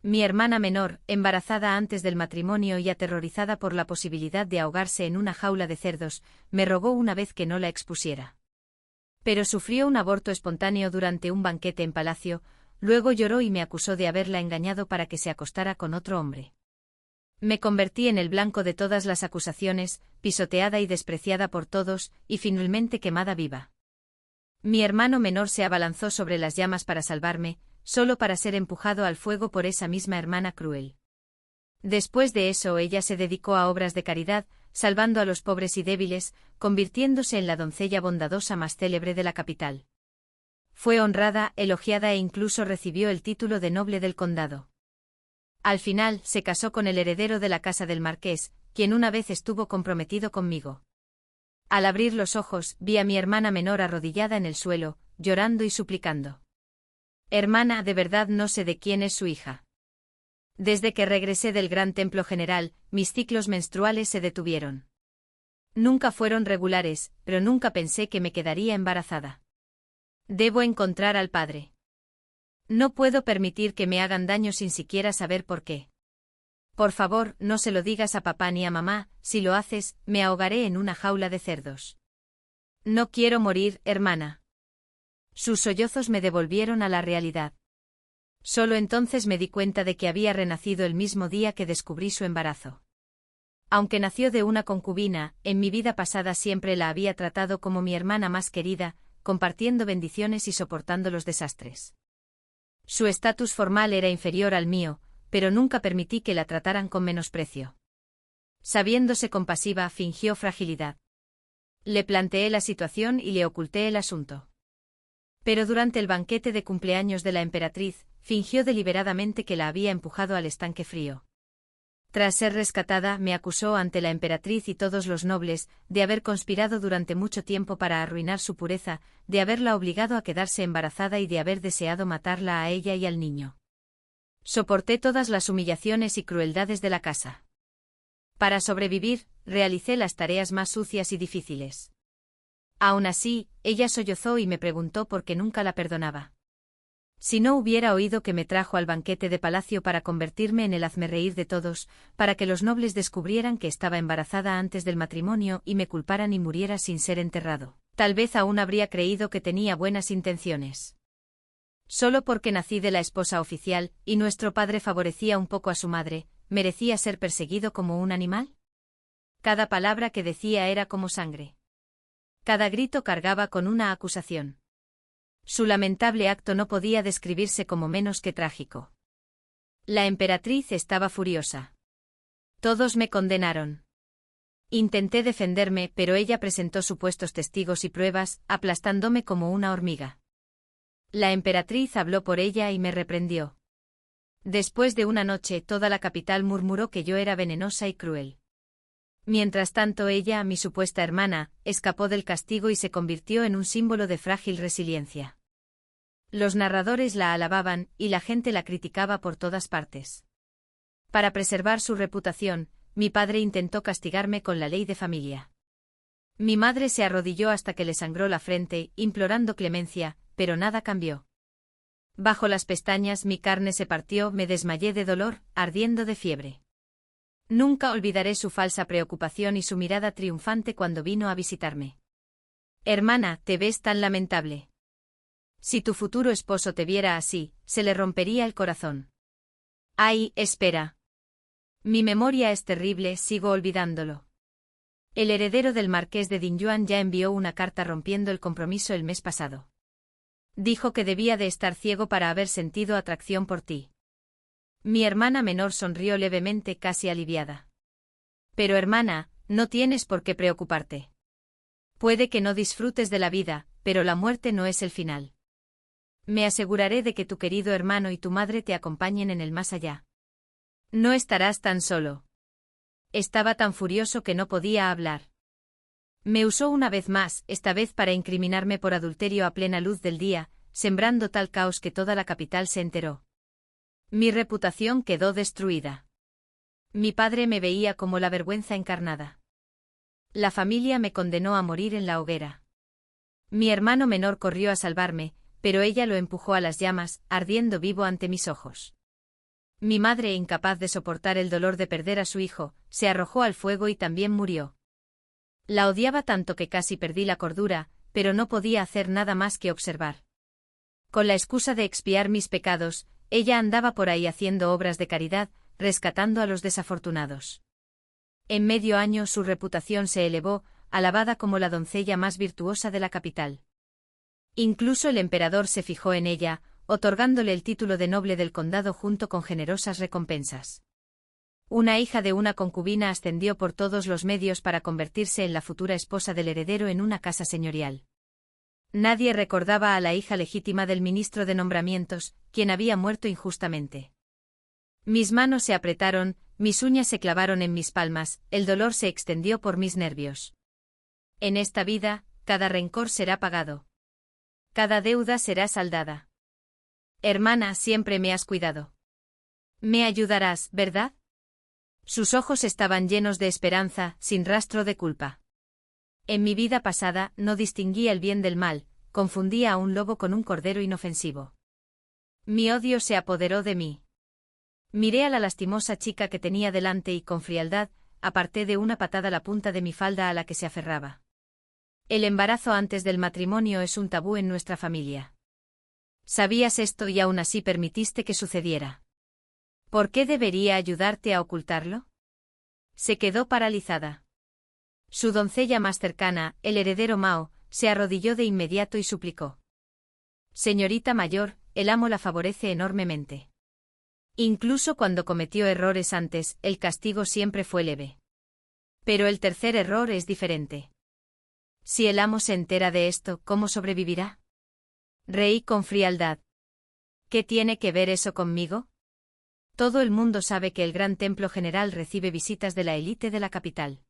Mi hermana menor, embarazada antes del matrimonio y aterrorizada por la posibilidad de ahogarse en una jaula de cerdos, me rogó una vez que no la expusiera. Pero sufrió un aborto espontáneo durante un banquete en palacio, luego lloró y me acusó de haberla engañado para que se acostara con otro hombre. Me convertí en el blanco de todas las acusaciones, pisoteada y despreciada por todos, y finalmente quemada viva. Mi hermano menor se abalanzó sobre las llamas para salvarme, solo para ser empujado al fuego por esa misma hermana cruel. Después de eso ella se dedicó a obras de caridad, salvando a los pobres y débiles, convirtiéndose en la doncella bondadosa más célebre de la capital. Fue honrada, elogiada e incluso recibió el título de noble del condado. Al final, se casó con el heredero de la casa del marqués, quien una vez estuvo comprometido conmigo. Al abrir los ojos, vi a mi hermana menor arrodillada en el suelo, llorando y suplicando. Hermana, de verdad no sé de quién es su hija. Desde que regresé del gran templo general, mis ciclos menstruales se detuvieron. Nunca fueron regulares, pero nunca pensé que me quedaría embarazada. Debo encontrar al padre. No puedo permitir que me hagan daño sin siquiera saber por qué. Por favor, no se lo digas a papá ni a mamá, si lo haces, me ahogaré en una jaula de cerdos. No quiero morir, hermana. Sus sollozos me devolvieron a la realidad. Solo entonces me di cuenta de que había renacido el mismo día que descubrí su embarazo. Aunque nació de una concubina, en mi vida pasada siempre la había tratado como mi hermana más querida, compartiendo bendiciones y soportando los desastres. Su estatus formal era inferior al mío, pero nunca permití que la trataran con menosprecio. Sabiéndose compasiva, fingió fragilidad. Le planteé la situación y le oculté el asunto. Pero durante el banquete de cumpleaños de la emperatriz, fingió deliberadamente que la había empujado al estanque frío. Tras ser rescatada, me acusó ante la emperatriz y todos los nobles de haber conspirado durante mucho tiempo para arruinar su pureza, de haberla obligado a quedarse embarazada y de haber deseado matarla a ella y al niño. Soporté todas las humillaciones y crueldades de la casa. Para sobrevivir, realicé las tareas más sucias y difíciles. Aún así, ella sollozó y me preguntó por qué nunca la perdonaba. Si no hubiera oído que me trajo al banquete de palacio para convertirme en el hazmerreír de todos, para que los nobles descubrieran que estaba embarazada antes del matrimonio y me culparan y muriera sin ser enterrado, tal vez aún habría creído que tenía buenas intenciones. Solo porque nací de la esposa oficial, y nuestro padre favorecía un poco a su madre, ¿merecía ser perseguido como un animal? Cada palabra que decía era como sangre. Cada grito cargaba con una acusación. Su lamentable acto no podía describirse como menos que trágico. La emperatriz estaba furiosa. Todos me condenaron. Intenté defenderme, pero ella presentó supuestos testigos y pruebas, aplastándome como una hormiga. La emperatriz habló por ella y me reprendió. Después de una noche, toda la capital murmuró que yo era venenosa y cruel. Mientras tanto ella, mi supuesta hermana, escapó del castigo y se convirtió en un símbolo de frágil resiliencia. Los narradores la alababan, y la gente la criticaba por todas partes. Para preservar su reputación, mi padre intentó castigarme con la ley de familia. Mi madre se arrodilló hasta que le sangró la frente, implorando clemencia, pero nada cambió. Bajo las pestañas mi carne se partió, me desmayé de dolor, ardiendo de fiebre. Nunca olvidaré su falsa preocupación y su mirada triunfante cuando vino a visitarme. Hermana, te ves tan lamentable. Si tu futuro esposo te viera así, se le rompería el corazón. Ay, espera. Mi memoria es terrible, sigo olvidándolo. El heredero del marqués de Dinyuan ya envió una carta rompiendo el compromiso el mes pasado. Dijo que debía de estar ciego para haber sentido atracción por ti. Mi hermana menor sonrió levemente, casi aliviada. Pero hermana, no tienes por qué preocuparte. Puede que no disfrutes de la vida, pero la muerte no es el final. Me aseguraré de que tu querido hermano y tu madre te acompañen en el más allá. No estarás tan solo. Estaba tan furioso que no podía hablar. Me usó una vez más, esta vez para incriminarme por adulterio a plena luz del día, sembrando tal caos que toda la capital se enteró. Mi reputación quedó destruida. Mi padre me veía como la vergüenza encarnada. La familia me condenó a morir en la hoguera. Mi hermano menor corrió a salvarme, pero ella lo empujó a las llamas, ardiendo vivo ante mis ojos. Mi madre, incapaz de soportar el dolor de perder a su hijo, se arrojó al fuego y también murió. La odiaba tanto que casi perdí la cordura, pero no podía hacer nada más que observar. Con la excusa de expiar mis pecados, ella andaba por ahí haciendo obras de caridad, rescatando a los desafortunados. En medio año su reputación se elevó, alabada como la doncella más virtuosa de la capital. Incluso el emperador se fijó en ella, otorgándole el título de noble del condado junto con generosas recompensas. Una hija de una concubina ascendió por todos los medios para convertirse en la futura esposa del heredero en una casa señorial. Nadie recordaba a la hija legítima del ministro de nombramientos, quien había muerto injustamente. Mis manos se apretaron, mis uñas se clavaron en mis palmas, el dolor se extendió por mis nervios. En esta vida, cada rencor será pagado. Cada deuda será saldada. Hermana, siempre me has cuidado. Me ayudarás, ¿verdad? Sus ojos estaban llenos de esperanza, sin rastro de culpa. En mi vida pasada, no distinguía el bien del mal, confundía a un lobo con un cordero inofensivo. Mi odio se apoderó de mí. Miré a la lastimosa chica que tenía delante y con frialdad, aparté de una patada la punta de mi falda a la que se aferraba. El embarazo antes del matrimonio es un tabú en nuestra familia. Sabías esto y aún así permitiste que sucediera. ¿Por qué debería ayudarte a ocultarlo? Se quedó paralizada. Su doncella más cercana, el heredero Mao, se arrodilló de inmediato y suplicó. Señorita mayor, el amo la favorece enormemente. Incluso cuando cometió errores antes, el castigo siempre fue leve. Pero el tercer error es diferente. Si el amo se entera de esto, ¿cómo sobrevivirá? Reí con frialdad. ¿Qué tiene que ver eso conmigo? Todo el mundo sabe que el gran templo general recibe visitas de la élite de la capital.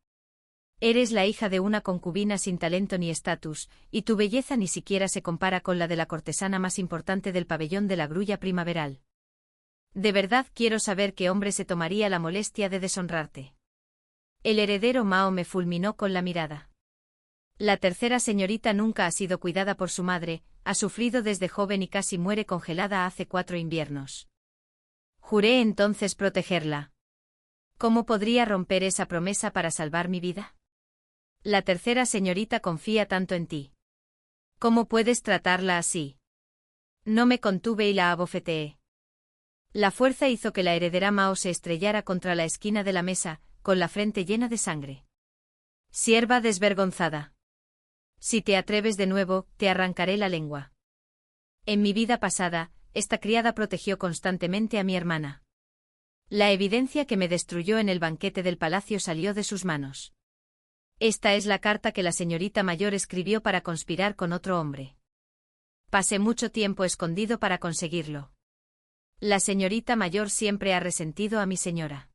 Eres la hija de una concubina sin talento ni estatus, y tu belleza ni siquiera se compara con la de la cortesana más importante del pabellón de la grulla primaveral. De verdad quiero saber qué hombre se tomaría la molestia de deshonrarte. El heredero Mao me fulminó con la mirada. La tercera señorita nunca ha sido cuidada por su madre, ha sufrido desde joven y casi muere congelada hace 4 inviernos. Juré entonces protegerla. ¿Cómo podría romper esa promesa para salvar mi vida? La tercera señorita confía tanto en ti. ¿Cómo puedes tratarla así? No me contuve y la abofeteé. La fuerza hizo que la heredera Mao se estrellara contra la esquina de la mesa, con la frente llena de sangre. Sierva desvergonzada. Si te atreves de nuevo, te arrancaré la lengua. En mi vida pasada, esta criada protegió constantemente a mi hermana. La evidencia que me destruyó en el banquete del palacio salió de sus manos. Esta es la carta que la señorita mayor escribió para conspirar con otro hombre. Pasé mucho tiempo escondido para conseguirlo. La señorita mayor siempre ha resentido a mi señora.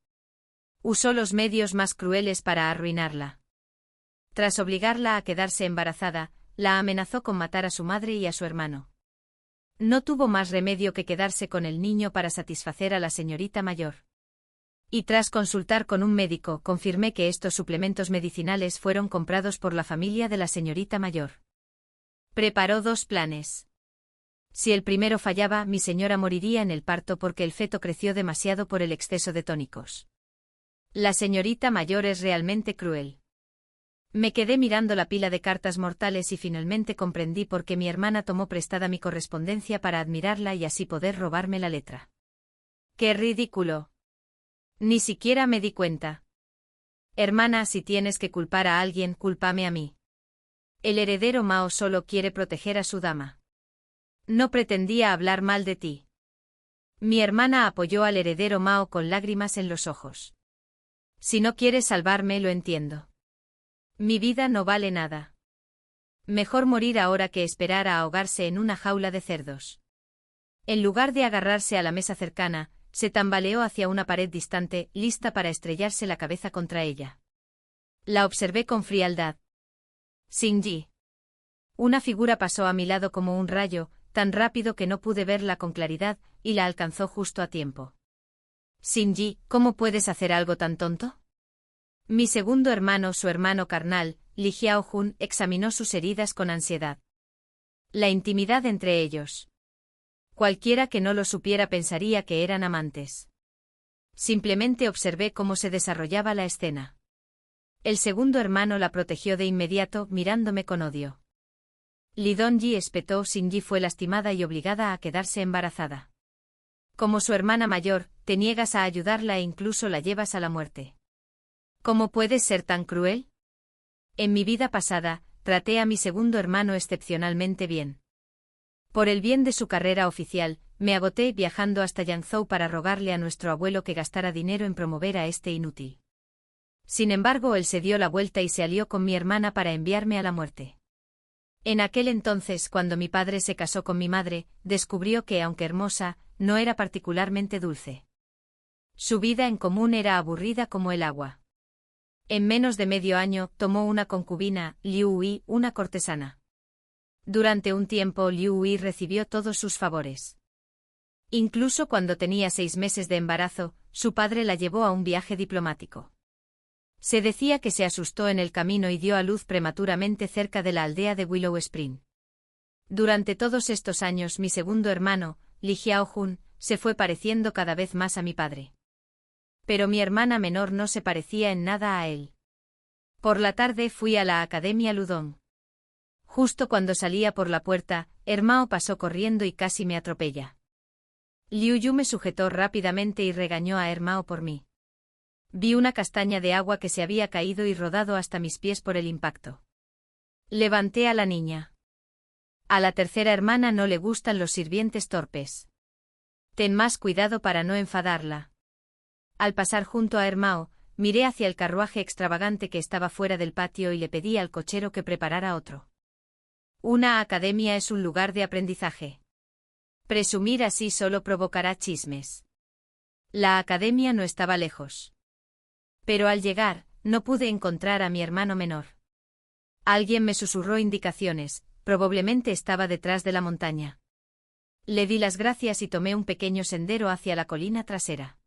Usó los medios más crueles para arruinarla. Tras obligarla a quedarse embarazada, la amenazó con matar a su madre y a su hermano. No tuvo más remedio que quedarse con el niño para satisfacer a la señorita mayor. Y tras consultar con un médico, confirmé que estos suplementos medicinales fueron comprados por la familia de la señorita mayor. Preparó 2 planes. Si el primero fallaba, mi señora moriría en el parto porque el feto creció demasiado por el exceso de tónicos. La señorita mayor es realmente cruel. Me quedé mirando la pila de cartas mortales y finalmente comprendí por qué mi hermana tomó prestada mi correspondencia para admirarla y así poder robarme la letra. ¡Qué ridículo! Ni siquiera me di cuenta. Hermana, si tienes que culpar a alguien, cúlpame a mí. El heredero Mao solo quiere proteger a su dama. No pretendía hablar mal de ti. Mi hermana apoyó al heredero Mao con lágrimas en los ojos. Si no quieres salvarme, lo entiendo. Mi vida no vale nada. Mejor morir ahora que esperar a ahogarse en una jaula de cerdos. En lugar de agarrarse a la mesa cercana, se tambaleó hacia una pared distante, lista para estrellarse la cabeza contra ella. La observé con frialdad. Xingyi. Una figura pasó a mi lado como un rayo, tan rápido que no pude verla con claridad, y la alcanzó justo a tiempo. Xingyi, ¿cómo puedes hacer algo tan tonto? Mi segundo hermano, su hermano carnal, Li Xiaojun, examinó sus heridas con ansiedad. La intimidad entre ellos. Cualquiera que no lo supiera pensaría que eran amantes. Simplemente observé cómo se desarrollaba la escena. El segundo hermano la protegió de inmediato, mirándome con odio. Li Dongyi espetó. Xingyi fue lastimada y obligada a quedarse embarazada. Como su hermana mayor, te niegas a ayudarla e incluso la llevas a la muerte. ¿Cómo puedes ser tan cruel? En mi vida pasada, traté a mi segundo hermano excepcionalmente bien. Por el bien de su carrera oficial, me agoté viajando hasta Yangzhou para rogarle a nuestro abuelo que gastara dinero en promover a este inútil. Sin embargo, él se dio la vuelta y se alió con mi hermana para enviarme a la muerte. En aquel entonces, cuando mi padre se casó con mi madre, descubrió que, aunque hermosa, no era particularmente dulce. Su vida en común era aburrida como el agua. En menos de medio año, tomó una concubina, Liu Hui, una cortesana. Durante un tiempo, Liu Hui recibió todos sus favores. Incluso cuando tenía 6 meses de embarazo, su padre la llevó a un viaje diplomático. Se decía que se asustó en el camino y dio a luz prematuramente cerca de la aldea de Willow Spring. Durante todos estos años mi segundo hermano, Li Xiaojun, se fue pareciendo cada vez más a mi padre. Pero mi hermana menor no se parecía en nada a él. Por la tarde fui a la Academia Ludong. Justo cuando salía por la puerta, Hermao pasó corriendo y casi me atropella. Liu Yu me sujetó rápidamente y regañó a Hermao por mí. Vi una castaña de agua que se había caído y rodado hasta mis pies por el impacto. Levanté a la niña. A la tercera hermana no le gustan los sirvientes torpes. Ten más cuidado para no enfadarla. Al pasar junto a Hermao, miré hacia el carruaje extravagante que estaba fuera del patio y le pedí al cochero que preparara otro. Una academia es un lugar de aprendizaje. Presumir así solo provocará chismes. La academia no estaba lejos. Pero al llegar, no pude encontrar a mi hermano menor. Alguien me susurró indicaciones, probablemente estaba detrás de la montaña. Le di las gracias y tomé un pequeño sendero hacia la colina trasera.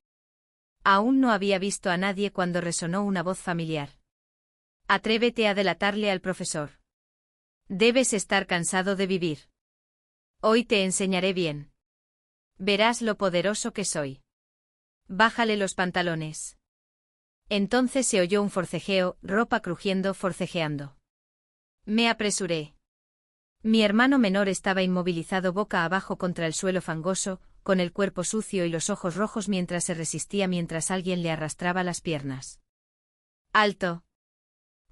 Aún no había visto a nadie cuando resonó una voz familiar. Atrévete a delatarle al profesor. Debes estar cansado de vivir. Hoy te enseñaré bien. Verás lo poderoso que soy. Bájale los pantalones. Entonces se oyó un forcejeo, ropa crujiendo, forcejeando. Me apresuré. Mi hermano menor estaba inmovilizado boca abajo contra el suelo fangoso, con el cuerpo sucio y los ojos rojos mientras se resistía mientras alguien le arrastraba las piernas. ¡Alto!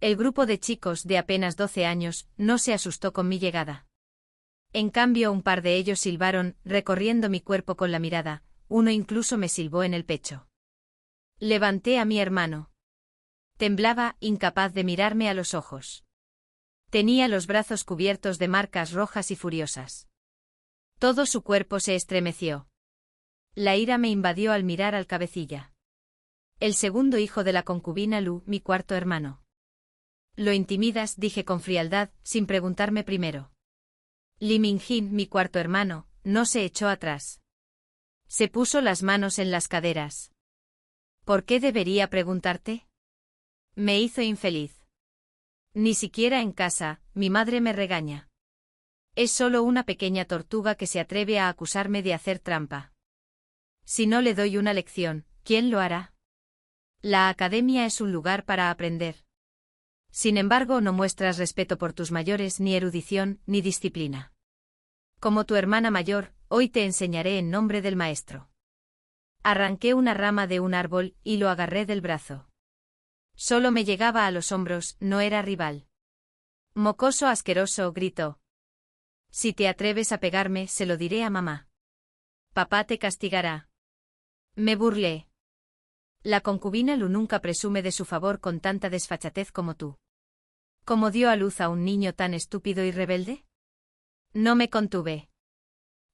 El grupo de chicos de apenas 12 años no se asustó con mi llegada. En cambio, un par de ellos silbaron, recorriendo mi cuerpo con la mirada, uno incluso me silbó en el pecho. Levanté a mi hermano. Temblaba, incapaz de mirarme a los ojos. Tenía los brazos cubiertos de marcas rojas y furiosas. Todo su cuerpo se estremeció. La ira me invadió al mirar al cabecilla. El segundo hijo de la concubina Lu, mi cuarto hermano. Lo intimidas, dije con frialdad, sin preguntarme primero. Li Mingjin, mi cuarto hermano, no se echó atrás. Se puso las manos en las caderas. ¿Por qué debería preguntarte? Me hizo infeliz. Ni siquiera en casa, mi madre me regaña. Es solo una pequeña tortuga que se atreve a acusarme de hacer trampa. Si no le doy una lección, ¿quién lo hará? La academia es un lugar para aprender. Sin embargo, no muestras respeto por tus mayores, ni erudición, ni disciplina. Como tu hermana mayor, hoy te enseñaré en nombre del maestro. Arranqué una rama de un árbol y lo agarré del brazo. Solo me llegaba a los hombros, no era rival. Mocoso asqueroso, gritó. Si te atreves a pegarme, se lo diré a mamá. Papá te castigará. Me burlé. La concubina Lu nunca presume de su favor con tanta desfachatez como tú. ¿Cómo dio a luz a un niño tan estúpido y rebelde? No me contuve.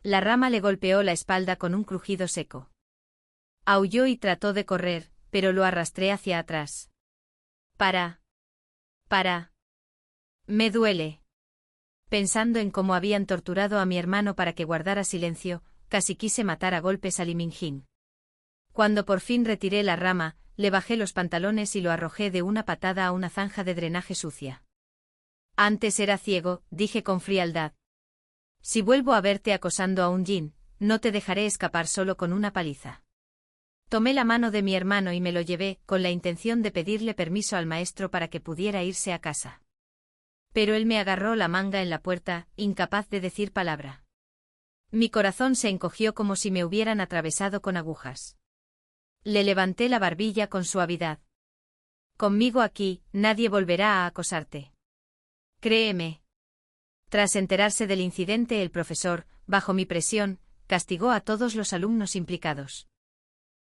La rama le golpeó la espalda con un crujido seco. Aulló y trató de correr, pero lo arrastré hacia atrás. Para. Me duele. Pensando en cómo habían torturado a mi hermano para que guardara silencio, casi quise matar a golpes a Li Mingjin. Cuando por fin retiré la rama, le bajé los pantalones y lo arrojé de una patada a una zanja de drenaje sucia. Antes era ciego, dije con frialdad. Si vuelvo a verte acosando a un yin, no te dejaré escapar solo con una paliza. Tomé la mano de mi hermano y me lo llevé, con la intención de pedirle permiso al maestro para que pudiera irse a casa. Pero él me agarró la manga en la puerta, incapaz de decir palabra. Mi corazón se encogió como si me hubieran atravesado con agujas. Le levanté la barbilla con suavidad. Conmigo aquí, nadie volverá a acosarte. Créeme. Tras enterarse del incidente, el profesor, bajo mi presión, castigó a todos los alumnos implicados.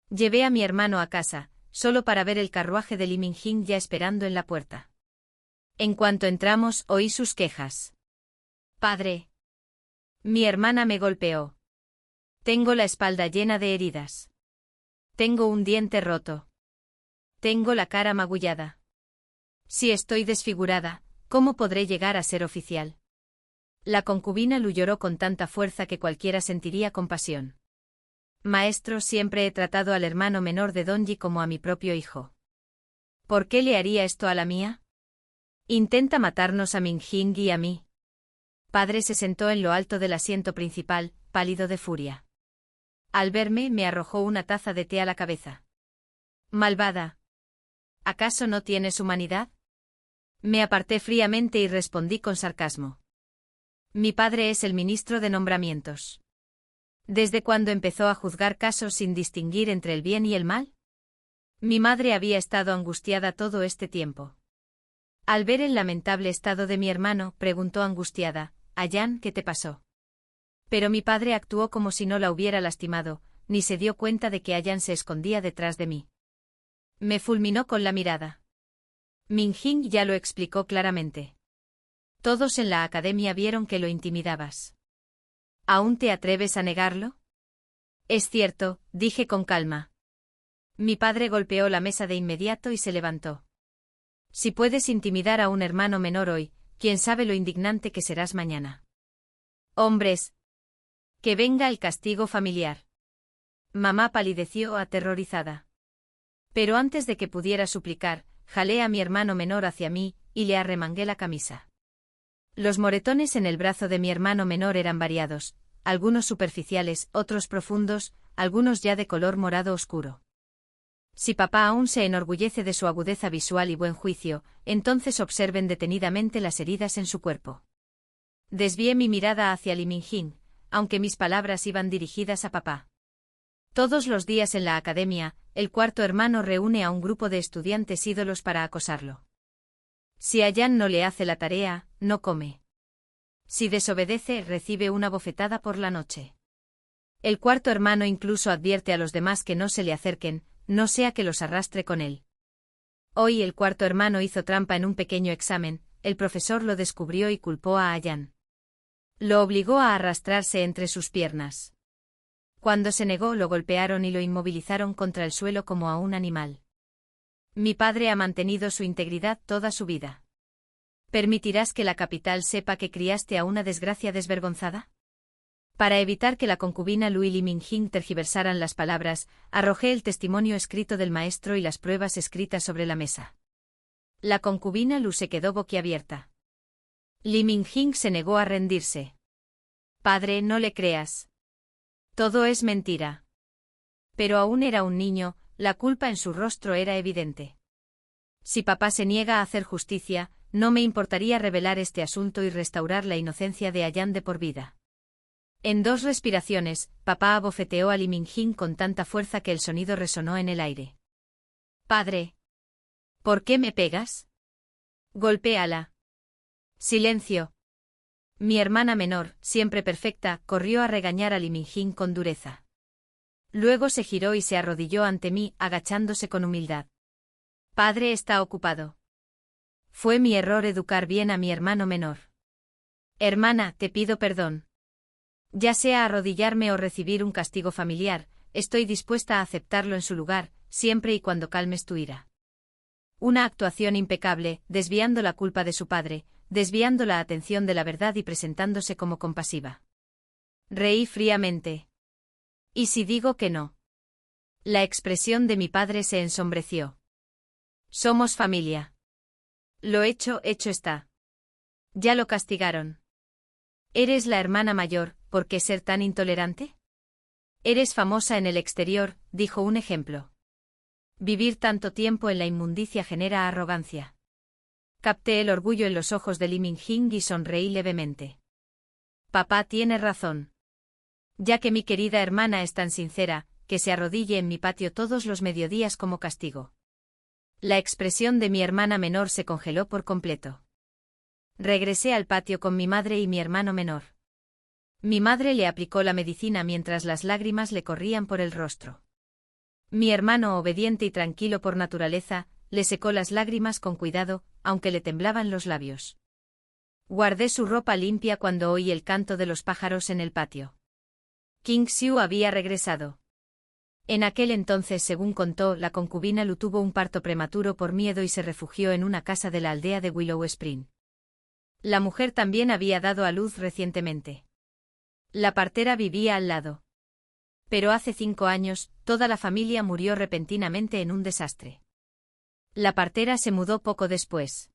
Llevé a mi hermano a casa, solo para ver el carruaje de Li Mingjing ya esperando en la puerta. En cuanto entramos, oí sus quejas. Padre. Mi hermana me golpeó. Tengo la espalda llena de heridas. Tengo un diente roto. Tengo la cara magullada. Si estoy desfigurada, ¿cómo podré llegar a ser oficial? La concubina Lu lloró con tanta fuerza que cualquiera sentiría compasión. Maestro, siempre he tratado al hermano menor de Donji como a mi propio hijo. ¿Por qué le haría esto a la mía? Intenta matarnos a Mingjing y a mí. Padre se sentó en lo alto del asiento principal, pálido de furia. Al verme, me arrojó una taza de té a la cabeza. Malvada. ¿Acaso no tienes humanidad? Me aparté fríamente y respondí con sarcasmo. Mi padre es el ministro de nombramientos. ¿Desde cuándo empezó a juzgar casos sin distinguir entre el bien y el mal? Mi madre había estado angustiada todo este tiempo. Al ver el lamentable estado de mi hermano, preguntó angustiada, «Ayan, ¿qué te pasó?» Pero mi padre actuó como si no la hubiera lastimado, ni se dio cuenta de que Ayan se escondía detrás de mí. Me fulminó con la mirada. Mingjing ya lo explicó claramente. Todos en la academia vieron que lo intimidabas. ¿Aún te atreves a negarlo? Es cierto, dije con calma. Mi padre golpeó la mesa de inmediato y se levantó. Si puedes intimidar a un hermano menor hoy, quién sabe lo indignante que serás mañana. Hombres. Que venga el castigo familiar. Mamá palideció aterrorizada. Pero antes de que pudiera suplicar, jalé a mi hermano menor hacia mí, y le arremangué la camisa. Los moretones en el brazo de mi hermano menor eran variados, algunos superficiales, otros profundos, algunos ya de color morado oscuro. Si papá aún se enorgullece de su agudeza visual y buen juicio, entonces observen detenidamente las heridas en su cuerpo. Desvié mi mirada hacia Li Mingjing, aunque mis palabras iban dirigidas a papá. Todos los días en la academia, el cuarto hermano reúne a un grupo de estudiantes ídolos para acosarlo. Si Ayan no le hace la tarea, no come. Si desobedece, recibe una bofetada por la noche. El cuarto hermano incluso advierte a los demás que no se le acerquen, no sea que los arrastre con él. Hoy el cuarto hermano hizo trampa en un pequeño examen, el profesor lo descubrió y culpó a Ayan. Lo obligó a arrastrarse entre sus piernas. Cuando se negó, lo golpearon y lo inmovilizaron contra el suelo como a un animal. Mi padre ha mantenido su integridad toda su vida. ¿Permitirás que la capital sepa que criaste a una desgracia desvergonzada? Para evitar que la concubina Lu y Li Mingjing tergiversaran las palabras, arrojé el testimonio escrito del maestro y las pruebas escritas sobre la mesa. La concubina Lu se quedó boquiabierta. Li Mingjing se negó a rendirse. Padre, no le creas. Todo es mentira. Pero aún era un niño, la culpa en su rostro era evidente. Si papá se niega a hacer justicia, no me importaría revelar este asunto y restaurar la inocencia de Ayan de por vida. En 2 respiraciones, papá abofeteó a Li Mingjing con tanta fuerza que el sonido resonó en el aire. Padre. ¿Por qué me pegas? Golpéala. Silencio. Mi hermana menor, siempre perfecta, corrió a regañar a Li Mingjing con dureza. Luego se giró y se arrodilló ante mí, agachándose con humildad. Padre está ocupado. Fue mi error educar bien a mi hermano menor. Hermana, te pido perdón. Ya sea arrodillarme o recibir un castigo familiar, estoy dispuesta a aceptarlo en su lugar, siempre y cuando calmes tu ira. Una actuación impecable, desviando la culpa de su padre, desviando la atención de la verdad y presentándose como compasiva. Reí fríamente. ¿Y si digo que no? La expresión de mi padre se ensombreció. Somos familia. Lo hecho, hecho está. Ya lo castigaron. ¿Eres la hermana mayor, por qué ser tan intolerante? Eres famosa en el exterior, dijo un ejemplo. Vivir tanto tiempo en la inmundicia genera arrogancia. Capté el orgullo en los ojos de Li Mingjing y sonreí levemente. Papá tiene razón. Ya que mi querida hermana es tan sincera, que se arrodille en mi patio todos los mediodías como castigo. La expresión de mi hermana menor se congeló por completo. Regresé al patio con mi madre y mi hermano menor. Mi madre le aplicó la medicina mientras las lágrimas le corrían por el rostro. Mi hermano, obediente y tranquilo por naturaleza, le secó las lágrimas con cuidado, aunque le temblaban los labios. Guardé su ropa limpia cuando oí el canto de los pájaros en el patio. King Xiu había regresado. En aquel entonces, según contó, la concubina Lu tuvo un parto prematuro por miedo y se refugió en una casa de la aldea de Willow Spring. La mujer también había dado a luz recientemente. La partera vivía al lado. Pero hace 5 años, toda la familia murió repentinamente en un desastre. La partera se mudó poco después.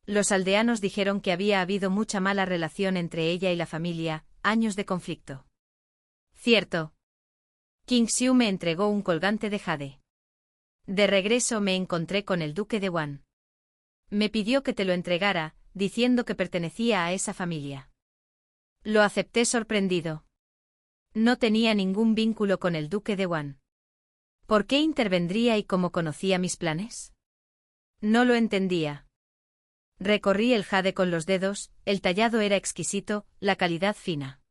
Los aldeanos dijeron que había habido mucha mala relación entre ella y la familia, años de conflicto. Cierto. King Xiu me entregó un colgante de jade. De regreso me encontré con el duque de Wan. Me pidió que te lo entregara, diciendo que pertenecía a esa familia. Lo acepté sorprendido. No tenía ningún vínculo con el duque de Wan. ¿Por qué intervendría y cómo conocía mis planes? No lo entendía. Recorrí el jade con los dedos, el tallado era exquisito, la calidad fina.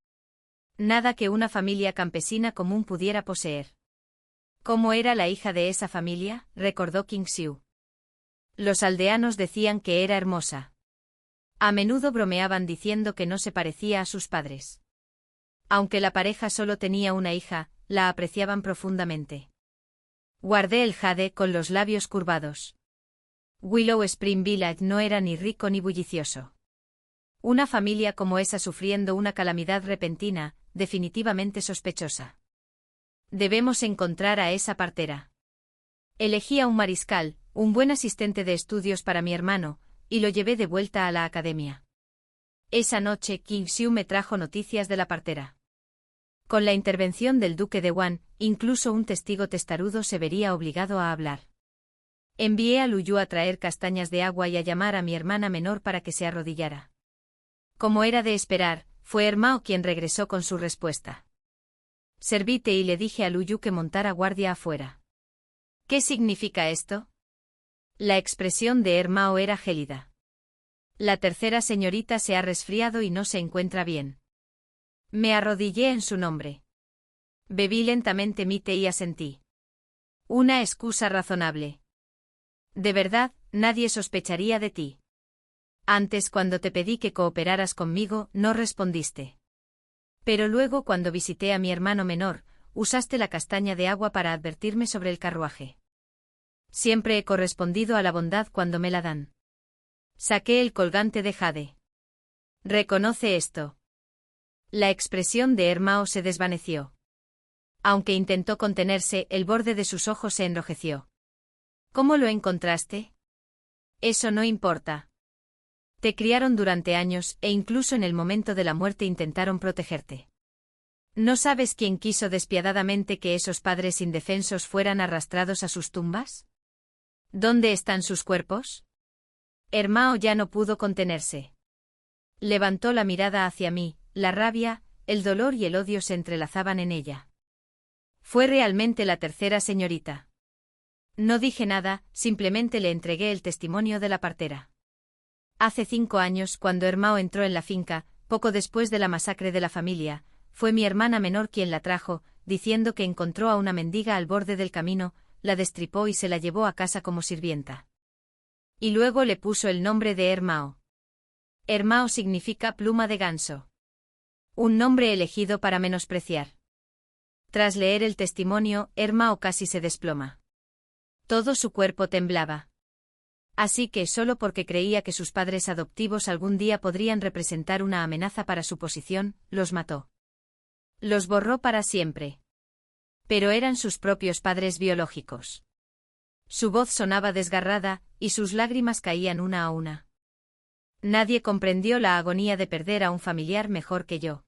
Nada que una familia campesina común pudiera poseer. ¿Cómo era la hija de esa familia?, recordó King Xiu. Los aldeanos decían que era hermosa. A menudo bromeaban diciendo que no se parecía a sus padres. Aunque la pareja solo tenía una hija, la apreciaban profundamente. Guardé el jade con los labios curvados. Willow Spring Village no era ni rico ni bullicioso. Una familia como esa sufriendo una calamidad repentina, definitivamente sospechosa. Debemos encontrar a esa partera. Elegí a un mariscal, un buen asistente de estudios para mi hermano, y lo llevé de vuelta a la academia. Esa noche King Xiu me trajo noticias de la partera. Con la intervención del duque de Wan, incluso un testigo testarudo se vería obligado a hablar. Envié a Lu Yu a traer castañas de agua y a llamar a mi hermana menor para que se arrodillara. Como era de esperar, fue Hermao quien regresó con su respuesta. Serví té y le dije a Lu Yu que montara guardia afuera. ¿Qué significa esto? La expresión de Hermao era gélida. La tercera señorita se ha resfriado y no se encuentra bien. Me arrodillé en su nombre. Bebí lentamente mi té y asentí. Una excusa razonable. De verdad, nadie sospecharía de ti. Antes, cuando te pedí que cooperaras conmigo, no respondiste. Pero luego, cuando visité a mi hermano menor, usaste la castaña de agua para advertirme sobre el carruaje. Siempre he correspondido a la bondad cuando me la dan. Saqué el colgante de jade. Reconoce esto. La expresión de Hermao se desvaneció. Aunque intentó contenerse, el borde de sus ojos se enrojeció. ¿Cómo lo encontraste? Eso no importa. Te criaron durante años, e incluso en el momento de la muerte intentaron protegerte. ¿No sabes quién quiso despiadadamente que esos padres indefensos fueran arrastrados a sus tumbas? ¿Dónde están sus cuerpos? Hermao ya no pudo contenerse. Levantó la mirada hacia mí, la rabia, el dolor y el odio se entrelazaban en ella. Fue realmente la tercera señorita. No dije nada, simplemente le entregué el testimonio de la partera. Hace 5 años, cuando Hermao entró en la finca, poco después de la masacre de la familia, fue mi hermana menor quien la trajo, diciendo que encontró a una mendiga al borde del camino, la destripó y se la llevó a casa como sirvienta. Y luego le puso el nombre de Hermao. Hermao significa pluma de ganso. Un nombre elegido para menospreciar. Tras leer el testimonio, Hermao casi se desploma. Todo su cuerpo temblaba. Así que, solo porque creía que sus padres adoptivos algún día podrían representar una amenaza para su posición, los mató. Los borró para siempre. Pero eran sus propios padres biológicos. Su voz sonaba desgarrada, y sus lágrimas caían una a una. Nadie comprendió la agonía de perder a un familiar mejor que yo.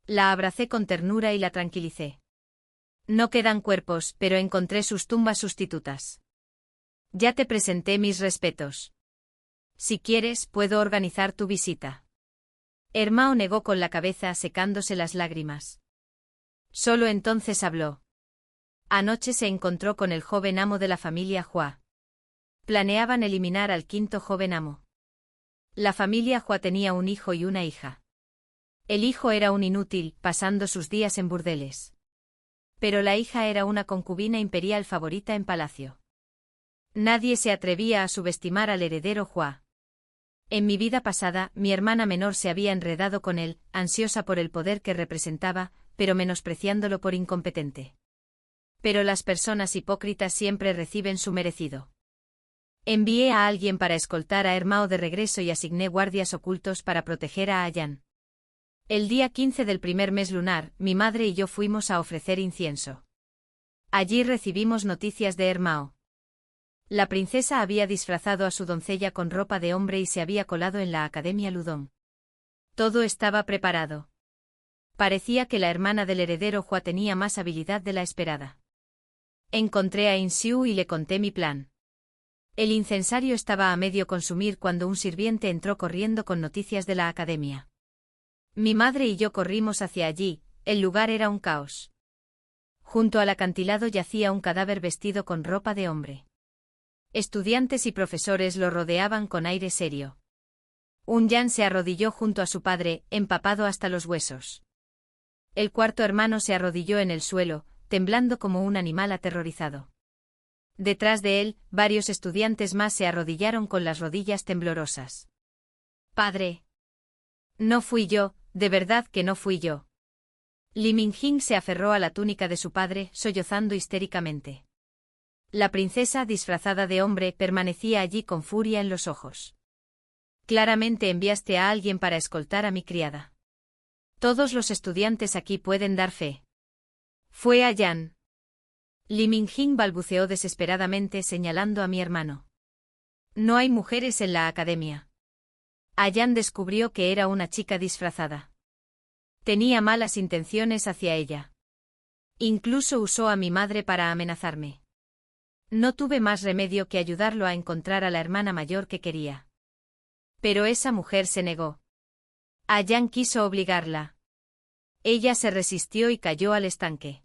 La abracé con ternura y la tranquilicé. No quedan cuerpos, pero encontré sus tumbas sustitutas. Ya te presenté mis respetos. Si quieres, puedo organizar tu visita. Hermao negó con la cabeza secándose las lágrimas. Solo entonces habló. Anoche se encontró con el joven amo de la familia Hua. Planeaban eliminar al quinto joven amo. La familia Hua tenía un hijo y una hija. El hijo era un inútil, pasando sus días en burdeles. Pero la hija era una concubina imperial favorita en palacio. Nadie se atrevía a subestimar al heredero Hua. En mi vida pasada, mi hermana menor se había enredado con él, ansiosa por el poder que representaba, pero menospreciándolo por incompetente. Pero las personas hipócritas siempre reciben su merecido. Envié a alguien para escoltar a Hermao de regreso y asigné guardias ocultos para proteger a Ayan. El día 15 del primer mes lunar, mi madre y yo fuimos a ofrecer incienso. Allí recibimos noticias de Hermao. La princesa había disfrazado a su doncella con ropa de hombre y se había colado en la Academia Ludón. Todo estaba preparado. Parecía que la hermana del heredero Hua tenía más habilidad de la esperada. Encontré a Insiu y le conté mi plan. El incensario estaba a medio consumir cuando un sirviente entró corriendo con noticias de la academia. Mi madre y yo corrimos hacia allí, el lugar era un caos. Junto al acantilado yacía un cadáver vestido con ropa de hombre. Estudiantes y profesores lo rodeaban con aire serio. Un Yan se arrodilló junto a su padre, empapado hasta los huesos. El cuarto hermano se arrodilló en el suelo, temblando como un animal aterrorizado. Detrás de él, varios estudiantes más se arrodillaron con las rodillas temblorosas. «Padre. No fui yo, de verdad que no fui yo». Li Mingjing se aferró a la túnica de su padre, sollozando histéricamente. La princesa, disfrazada de hombre, permanecía allí con furia en los ojos. «Claramente enviaste a alguien para escoltar a mi criada. Todos los estudiantes aquí pueden dar fe». «Fue a Yan». Li Mingjing balbuceó desesperadamente señalando a mi hermano. «No hay mujeres en la academia». Ayan descubrió que era una chica disfrazada. Tenía malas intenciones hacia ella. Incluso usó a mi madre para amenazarme. No tuve más remedio que ayudarlo a encontrar a la hermana mayor que quería. Pero esa mujer se negó. Ayan quiso obligarla. Ella se resistió y cayó al estanque.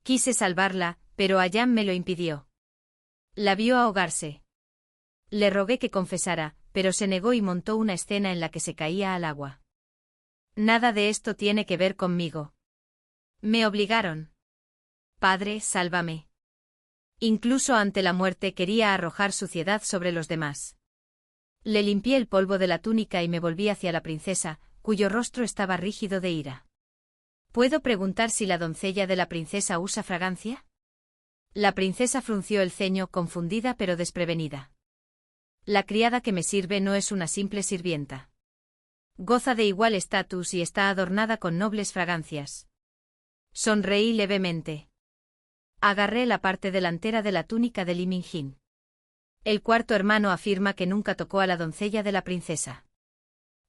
Quise salvarla, pero Ayan me lo impidió. La vio ahogarse. Le rogué que confesara, pero se negó y montó una escena en la que se caía al agua. Nada de esto tiene que ver conmigo. Me obligaron. Padre, sálvame. Incluso ante la muerte quería arrojar suciedad sobre los demás. Le limpié el polvo de la túnica y me volví hacia la princesa, cuyo rostro estaba rígido de ira. ¿Puedo preguntar si la doncella de la princesa usa fragancia? La princesa frunció el ceño, confundida pero desprevenida. La criada que me sirve no es una simple sirvienta. Goza de igual estatus y está adornada con nobles fragancias. Sonreí levemente. Agarré la parte delantera de la túnica de Li Mingjing. El cuarto hermano afirma que nunca tocó a la doncella de la princesa.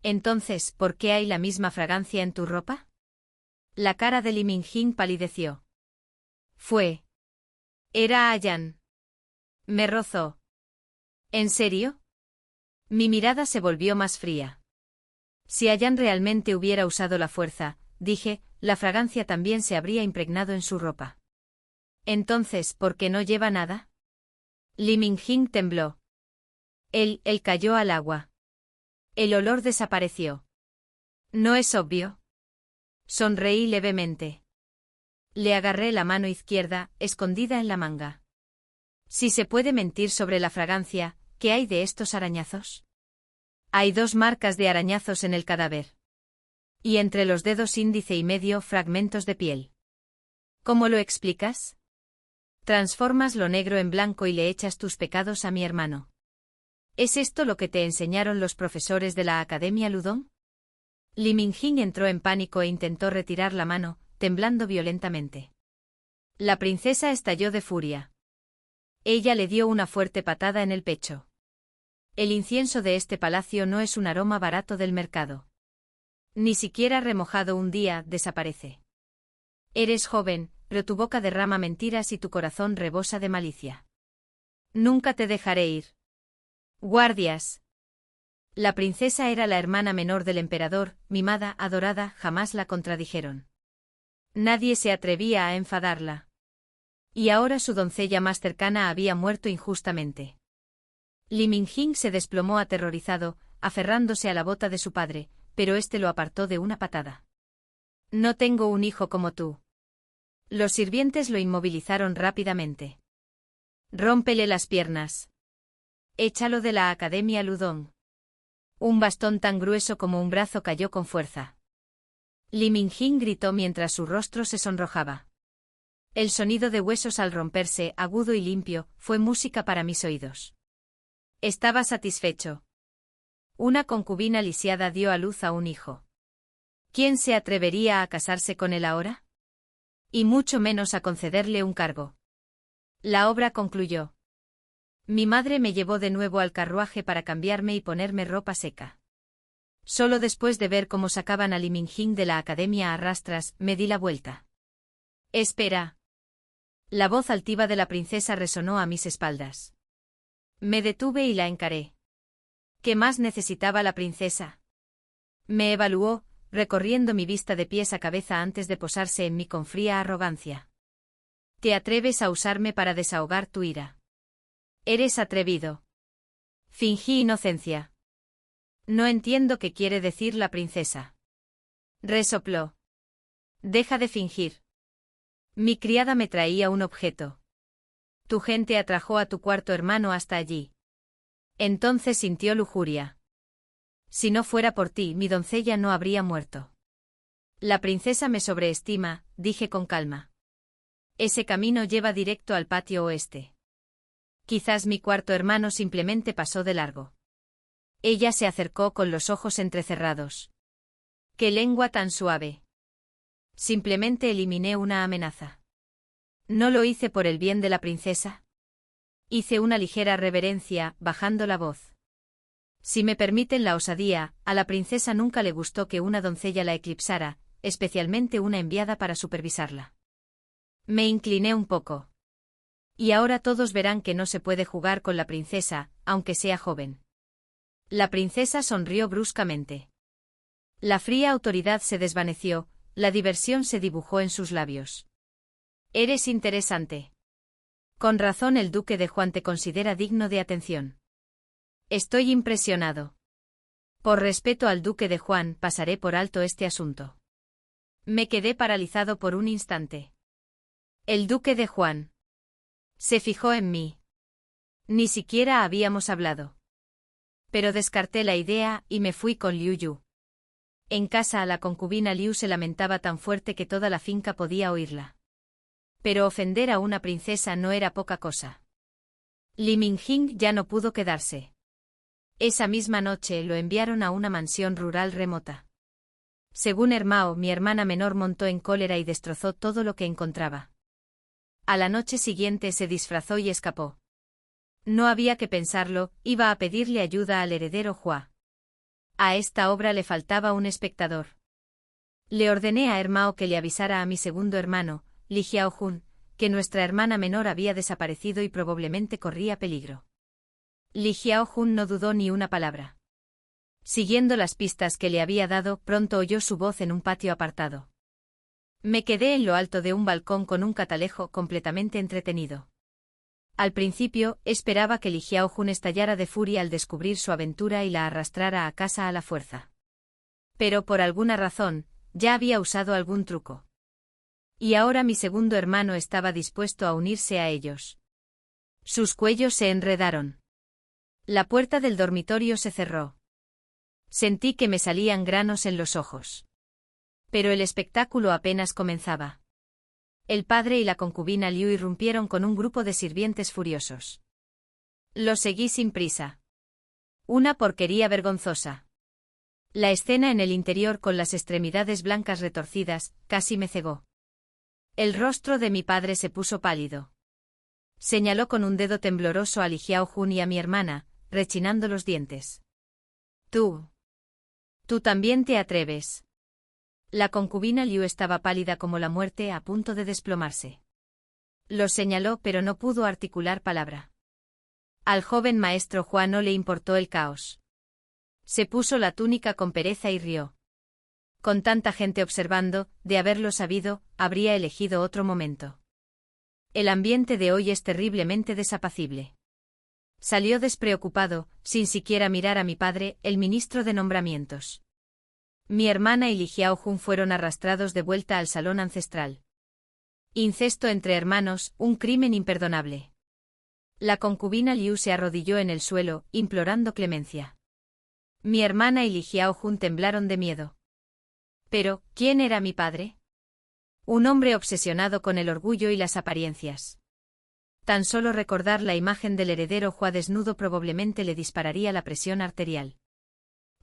Entonces, ¿por qué hay la misma fragancia en tu ropa? La cara de Li Mingjing palideció. Era Ayan. Me rozó. ¿En serio? Mi mirada se volvió más fría. Si Ayan realmente hubiera usado la fuerza, dije, la fragancia también se habría impregnado en su ropa. Entonces, ¿por qué no lleva nada? Li Mingjing tembló. Él cayó al agua. El olor desapareció. ¿No es obvio? Sonreí levemente. Le agarré la mano izquierda, escondida en la manga. Si se puede mentir sobre la fragancia, ¿qué hay de estos arañazos? Hay 2 marcas de arañazos en el cadáver. Y entre los dedos índice y medio fragmentos de piel. ¿Cómo lo explicas? Transformas lo negro en blanco y le echas tus pecados a mi hermano. ¿Es esto lo que te enseñaron los profesores de la Academia Ludón? Li Mingjing entró en pánico e intentó retirar la mano, temblando violentamente. La princesa estalló de furia. Ella le dio una fuerte patada en el pecho. El incienso de este palacio no es un aroma barato del mercado. Ni siquiera remojado un día, desaparece. Eres joven, pero tu boca derrama mentiras y tu corazón rebosa de malicia. Nunca te dejaré ir. Guardias. La princesa era la hermana menor del emperador, mimada, adorada, jamás la contradijeron. Nadie se atrevía a enfadarla. Y ahora su doncella más cercana había muerto injustamente. Li Mingjing se desplomó aterrorizado, aferrándose a la bota de su padre, pero éste lo apartó de una patada. No tengo un hijo como tú. Los sirvientes lo inmovilizaron rápidamente. Rómpele las piernas. Échalo de la Academia Ludong. Un bastón tan grueso como un brazo cayó con fuerza. Li Mingjing gritó mientras su rostro se sonrojaba. El sonido de huesos al romperse, agudo y limpio, fue música para mis oídos. Estaba satisfecho. Una concubina lisiada dio a luz a un hijo. ¿Quién se atrevería a casarse con él ahora? Y mucho menos a concederle un cargo. La obra concluyó. Mi madre me llevó de nuevo al carruaje para cambiarme y ponerme ropa seca. Solo después de ver cómo sacaban a Li Mingjing de la academia a rastras, me di la vuelta. Espera. La voz altiva de la princesa resonó a mis espaldas. Me detuve y la encaré. ¿Qué más necesitaba la princesa? Me evaluó, recorriendo mi vista de pies a cabeza antes de posarse en mí con fría arrogancia. ¿Te atreves a usarme para desahogar tu ira? Eres atrevido. Fingí inocencia. No entiendo qué quiere decir la princesa. Resopló. Deja de fingir. Mi criada me traía un objeto. Tu gente atrajo a tu cuarto hermano hasta allí. Entonces sintió lujuria. Si no fuera por ti, mi doncella no habría muerto. La princesa me sobreestima, dije con calma. Ese camino lleva directo al patio oeste. Quizás mi cuarto hermano simplemente pasó de largo. Ella se acercó con los ojos entrecerrados. ¡Qué lengua tan suave! Simplemente eliminé una amenaza. ¿No lo hice por el bien de la princesa? Hice una ligera reverencia, bajando la voz. Si me permiten la osadía, a la princesa nunca le gustó que una doncella la eclipsara, especialmente una enviada para supervisarla. Me incliné un poco. Y ahora todos verán que no se puede jugar con la princesa, aunque sea joven. La princesa sonrió bruscamente. La fría autoridad se desvaneció, la diversión se dibujó en sus labios. Eres interesante. Con razón el duque de Juan te considera digno de atención. Estoy impresionado. Por respeto al duque de Juan, pasaré por alto este asunto. Me quedé paralizado por un instante. El duque de Juan. Se fijó en mí. Ni siquiera habíamos hablado. Pero descarté la idea y me fui con Liu Yu. En casa a la concubina Liu se lamentaba tan fuerte que toda la finca podía oírla. Pero ofender a una princesa no era poca cosa. Li Mingjing ya no pudo quedarse. Esa misma noche lo enviaron a una mansión rural remota. Según Hermao, mi hermana menor montó en cólera y destrozó todo lo que encontraba. A la noche siguiente se disfrazó y escapó. No había que pensarlo, iba a pedirle ayuda al heredero Hua. A esta obra le faltaba un espectador. Le ordené a Hermao que le avisara a mi segundo hermano, Li Xiaojun, que nuestra hermana menor había desaparecido y probablemente corría peligro. Li Xiaojun no dudó ni una palabra. Siguiendo las pistas que le había dado, pronto oyó su voz en un patio apartado. Me quedé en lo alto de un balcón con un catalejo completamente entretenido. Al principio, esperaba que Li Xiaojun estallara de furia al descubrir su aventura y la arrastrara a casa a la fuerza. Pero por alguna razón, ya había usado algún truco. Y ahora mi segundo hermano estaba dispuesto a unirse a ellos. Sus cuellos se enredaron. La puerta del dormitorio se cerró. Sentí que me salían granos en los ojos. Pero el espectáculo apenas comenzaba. El padre y la concubina Liu irrumpieron con un grupo de sirvientes furiosos. Lo seguí sin prisa. Una porquería vergonzosa. La escena en el interior con las extremidades blancas retorcidas, casi me cegó. El rostro de mi padre se puso pálido. Señaló con un dedo tembloroso a Li Xiaojun y a mi hermana, rechinando los dientes. Tú también te atreves. La concubina Liu estaba pálida como la muerte, a punto de desplomarse. Lo señaló, pero no pudo articular palabra. Al joven maestro Hua no le importó el caos. Se puso la túnica con pereza y rió. Con tanta gente observando, de haberlo sabido, habría elegido otro momento. El ambiente de hoy es terriblemente desapacible. Salió despreocupado, sin siquiera mirar a mi padre, el ministro de nombramientos. Mi hermana y Li Xiaojun fueron arrastrados de vuelta al salón ancestral. Incesto entre hermanos, un crimen imperdonable. La concubina Liu se arrodilló en el suelo, implorando clemencia. Mi hermana y Li Xiaojun temblaron de miedo. Pero, ¿quién era mi padre? Un hombre obsesionado con el orgullo y las apariencias. Tan solo recordar la imagen del heredero Hua desnudo probablemente le dispararía la presión arterial.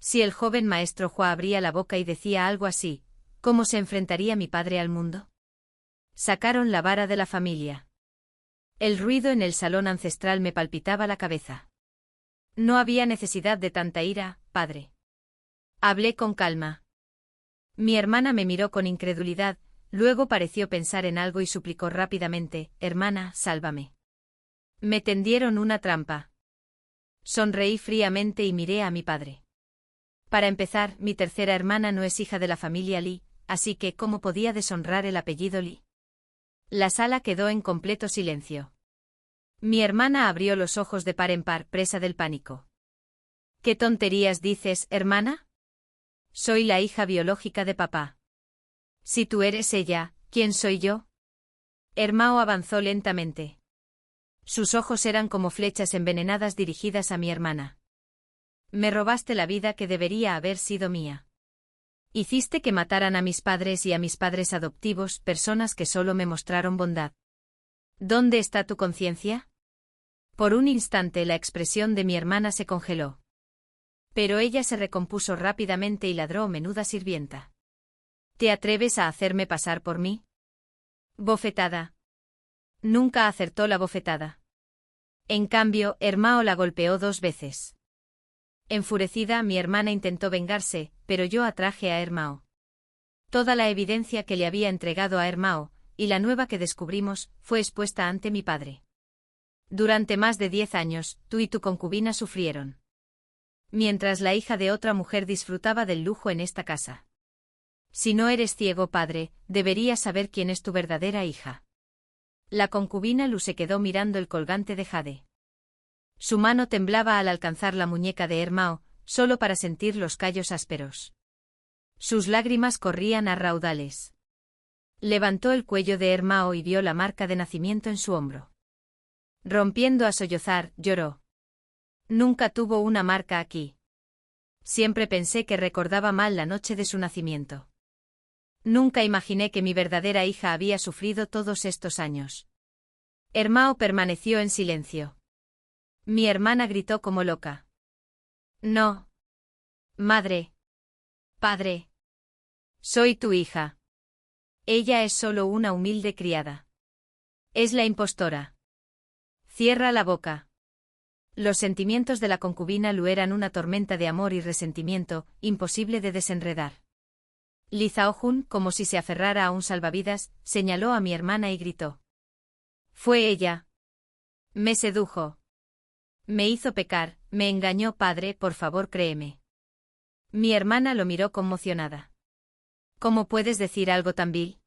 Si el joven maestro Hua abría la boca y decía algo así, ¿cómo se enfrentaría mi padre al mundo? Sacaron la vara de la familia. El ruido en el salón ancestral me palpitaba la cabeza. No había necesidad de tanta ira, padre. Hablé con calma. Mi hermana me miró con incredulidad, luego pareció pensar en algo y suplicó rápidamente, hermana, sálvame. Me tendieron una trampa. Sonreí fríamente y miré a mi padre. Para empezar, mi tercera hermana no es hija de la familia Li, así que ¿cómo podía deshonrar el apellido Li? La sala quedó en completo silencio. Mi hermana abrió los ojos de par en par, presa del pánico. ¿Qué tonterías dices, hermana? Soy la hija biológica de papá. Si tú eres ella, ¿quién soy yo? Hermao avanzó lentamente. Sus ojos eran como flechas envenenadas dirigidas a mi hermana. Me robaste la vida que debería haber sido mía. Hiciste que mataran a mis padres y a mis padres adoptivos, personas que solo me mostraron bondad. ¿Dónde está tu conciencia? Por un instante la expresión de mi hermana se congeló. Pero ella se recompuso rápidamente y ladró: menuda sirvienta. ¿Te atreves a hacerme pasar por mí? Bofetada. Nunca acertó la bofetada. En cambio, Hermao la golpeó 2 veces. Enfurecida, mi hermana intentó vengarse, pero yo atraje a Hermao. Toda la evidencia que le había entregado a Hermao, y la nueva que descubrimos, fue expuesta ante mi padre. Durante más de 10 años, tú y tu concubina sufrieron. Mientras la hija de otra mujer disfrutaba del lujo en esta casa. Si no eres ciego, padre, deberías saber quién es tu verdadera hija. La concubina Lu se quedó mirando el colgante de jade. Su mano temblaba al alcanzar la muñeca de Hermao, solo para sentir los callos ásperos. Sus lágrimas corrían a raudales. Levantó el cuello de Hermao y vio la marca de nacimiento en su hombro. Rompiendo a sollozar, lloró. Nunca tuvo una marca aquí. Siempre pensé que recordaba mal la noche de su nacimiento. Nunca imaginé que mi verdadera hija había sufrido todos estos años. Hermao permaneció en silencio. Mi hermana gritó como loca. No. Madre. Padre. Soy tu hija. Ella es solo una humilde criada. Es la impostora. Cierra la boca. Los sentimientos de la concubina Lu eran una tormenta de amor y resentimiento, imposible de desenredar. Li Xiaojun, como si se aferrara a un salvavidas, señaló a mi hermana y gritó. Fue ella. Me sedujo. Me hizo pecar, me engañó, padre, por favor créeme. Mi hermana lo miró conmocionada. ¿Cómo puedes decir algo tan vil?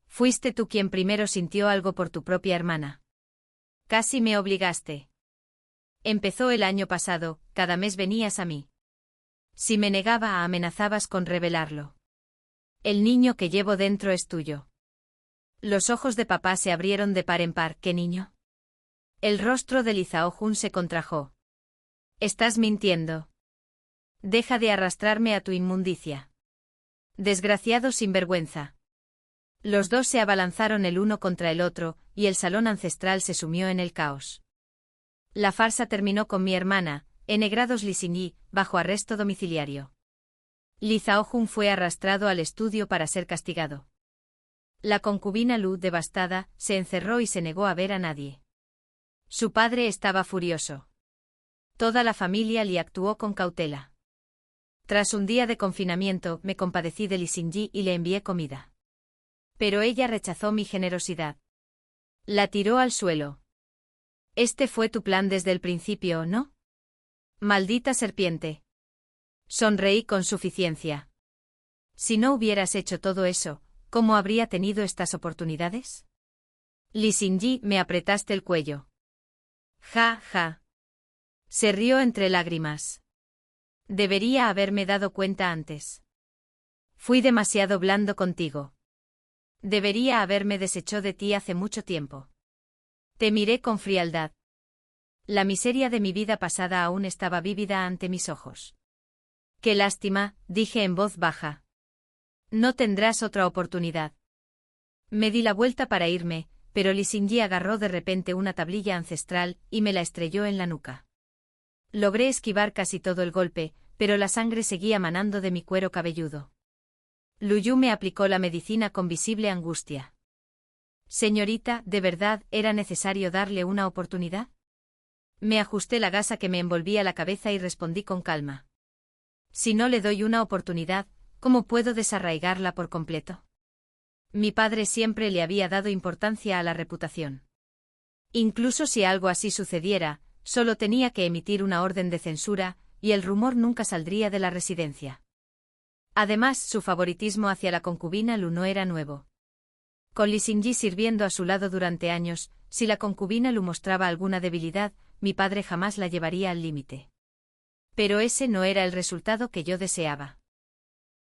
Fuiste tú quien primero sintió algo por tu propia hermana. Casi me obligaste. Empezó el año pasado, cada mes venías a mí. Si me negaba, amenazabas con revelarlo. El niño que llevo dentro es tuyo. Los ojos de papá se abrieron de par en par. ¿Qué niño? El rostro de Li Xiaojun se contrajo. Estás mintiendo. Deja de arrastrarme a tu inmundicia. Desgraciado sinvergüenza. Los dos se abalanzaron el uno contra el otro, y el salón ancestral se sumió en el caos. La farsa terminó con mi hermana, Enegrados Li Xingyi, bajo arresto domiciliario. Li Xiaojun fue arrastrado al estudio para ser castigado. La concubina Lu, devastada, se encerró y se negó a ver a nadie. Su padre estaba furioso. Toda la familia Li actuó con cautela. Tras un día de confinamiento, me compadecí de Li Xingyi y le envié comida. Pero ella rechazó mi generosidad. La tiró al suelo. Este fue tu plan desde el principio, ¿no? Maldita serpiente. Sonreí con suficiencia. Si no hubieras hecho todo eso, ¿cómo habría tenido estas oportunidades? Li Xingyi, me apretaste el cuello. Ja, ja. Se rió entre lágrimas. Debería haberme dado cuenta antes. Fui demasiado blando contigo. Debería haberme deshecho de ti hace mucho tiempo. Te miré con frialdad. La miseria de mi vida pasada aún estaba vívida ante mis ojos. Qué lástima, dije en voz baja. No tendrás otra oportunidad. Me di la vuelta para irme, pero Li Xingyi agarró de repente una tablilla ancestral y me la estrelló en la nuca. Logré esquivar casi todo el golpe, pero la sangre seguía manando de mi cuero cabelludo. Lu Yu me aplicó la medicina con visible angustia. Señorita, ¿de verdad era necesario darle una oportunidad? Me ajusté la gasa que me envolvía la cabeza y respondí con calma. Si no le doy una oportunidad, ¿cómo puedo desarraigarla por completo? Mi padre siempre le había dado importancia a la reputación. Incluso si algo así sucediera, solo tenía que emitir una orden de censura, y el rumor nunca saldría de la residencia. Además, su favoritismo hacia la concubina Lu no era nuevo. Con Li Xingyi sirviendo a su lado durante años, si la concubina Lu mostraba alguna debilidad, mi padre jamás la llevaría al límite. Pero ese no era el resultado que yo deseaba.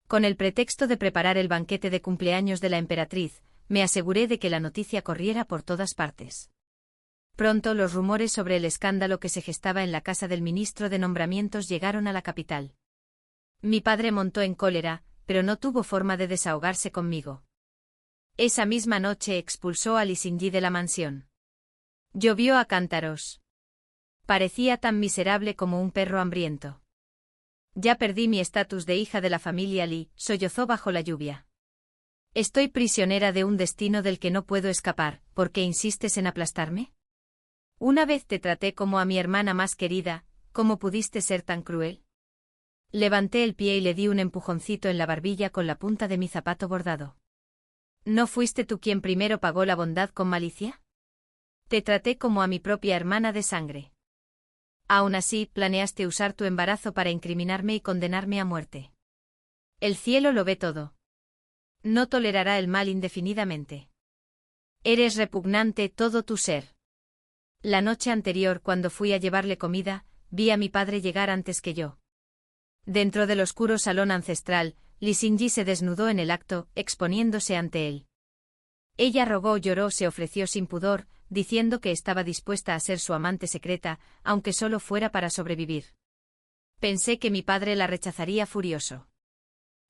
Con el pretexto de preparar el banquete de cumpleaños de la emperatriz, me aseguré de que la noticia corriera por todas partes. Pronto los rumores sobre el escándalo que se gestaba en la casa del ministro de nombramientos llegaron a la capital. Mi padre montó en cólera, pero no tuvo forma de desahogarse conmigo. Esa misma noche expulsó a Li Xingyi de la mansión. Llovió a cántaros. Parecía tan miserable como un perro hambriento. Ya perdí mi estatus de hija de la familia Li, sollozó bajo la lluvia. Estoy prisionera de un destino del que no puedo escapar, ¿por qué insistes en aplastarme? Una vez te traté como a mi hermana más querida, ¿cómo pudiste ser tan cruel? Levanté el pie y le di un empujoncito en la barbilla con la punta de mi zapato bordado. ¿No fuiste tú quien primero pagó la bondad con malicia? Te traté como a mi propia hermana de sangre. Aún así, planeaste usar tu embarazo para incriminarme y condenarme a muerte. El cielo lo ve todo. No tolerará el mal indefinidamente. Eres repugnante todo tu ser. La noche anterior, cuando fui a llevarle comida, vi a mi padre llegar antes que yo. Dentro del oscuro salón ancestral, Li Xingyi se desnudó en el acto, exponiéndose ante él. Ella rogó, lloró, se ofreció sin pudor, diciendo que estaba dispuesta a ser su amante secreta, aunque solo fuera para sobrevivir. Pensé que mi padre la rechazaría furioso.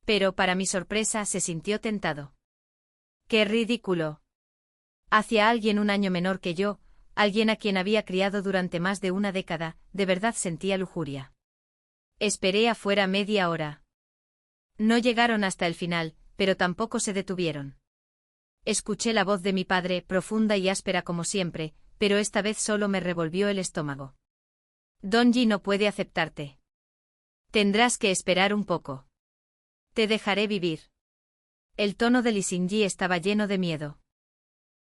Pero, para mi sorpresa, se sintió tentado. ¡Qué ridículo! Hacia alguien un año menor que yo, alguien a quien había criado durante más de una década, de verdad sentía lujuria. Esperé afuera media hora. No llegaron hasta el final, pero tampoco se detuvieron. Escuché la voz de mi padre, profunda y áspera como siempre, pero esta vez solo me revolvió el estómago. Donji no puede aceptarte. Tendrás que esperar un poco. Te dejaré vivir. El tono de Li Xingyi estaba lleno de miedo.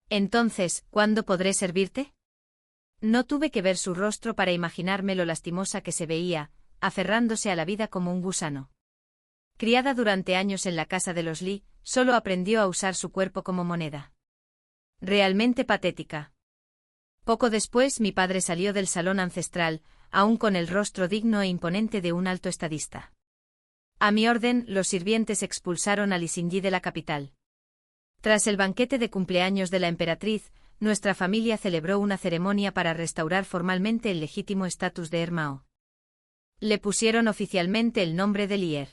Entonces, ¿cuándo podré servirte? No tuve que ver su rostro para imaginarme lo lastimosa que se veía, aferrándose a la vida como un gusano. Criada durante años en la casa de los Li, solo aprendió a usar su cuerpo como moneda. Realmente patética. Poco después mi padre salió del salón ancestral, aún con el rostro digno e imponente de un alto estadista. A mi orden, los sirvientes expulsaron a Li Xingyi de la capital. Tras el banquete de cumpleaños de la emperatriz, nuestra familia celebró una ceremonia para restaurar formalmente el legítimo estatus de Hermao. Le pusieron oficialmente el nombre de Lier.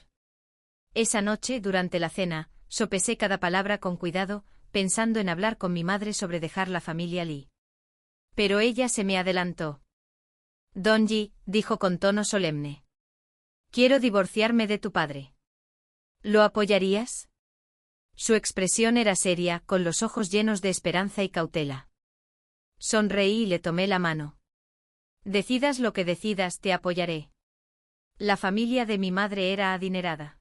Esa noche, durante la cena, sopesé cada palabra con cuidado, pensando en hablar con mi madre sobre dejar la familia Li. Pero ella se me adelantó. Donji, dijo con tono solemne. Quiero divorciarme de tu padre. ¿Lo apoyarías? Su expresión era seria, con los ojos llenos de esperanza y cautela. Sonreí y le tomé la mano. Decidas lo que decidas, te apoyaré. La familia de mi madre era adinerada.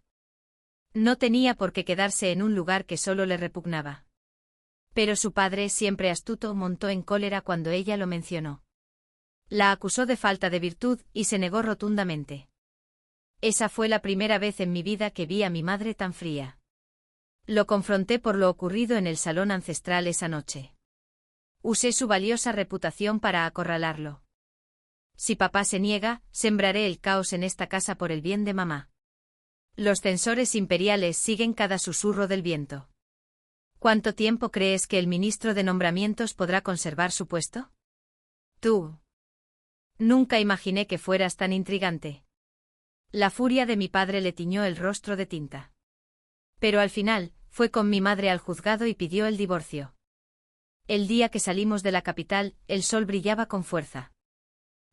No tenía por qué quedarse en un lugar que solo le repugnaba. Pero su padre, siempre astuto, montó en cólera cuando ella lo mencionó. La acusó de falta de virtud y se negó rotundamente. Esa fue la primera vez en mi vida que vi a mi madre tan fría. Lo confronté por lo ocurrido en el salón ancestral esa noche. Usé su valiosa reputación para acorralarlo. Si papá se niega, sembraré el caos en esta casa por el bien de mamá. Los censores imperiales siguen cada susurro del viento. ¿Cuánto tiempo crees que el ministro de nombramientos podrá conservar su puesto? Tú. Nunca imaginé que fueras tan intrigante. La furia de mi padre le tiñó el rostro de tinta. Pero al final, fue con mi madre al juzgado y pidió el divorcio. El día que salimos de la capital, el sol brillaba con fuerza.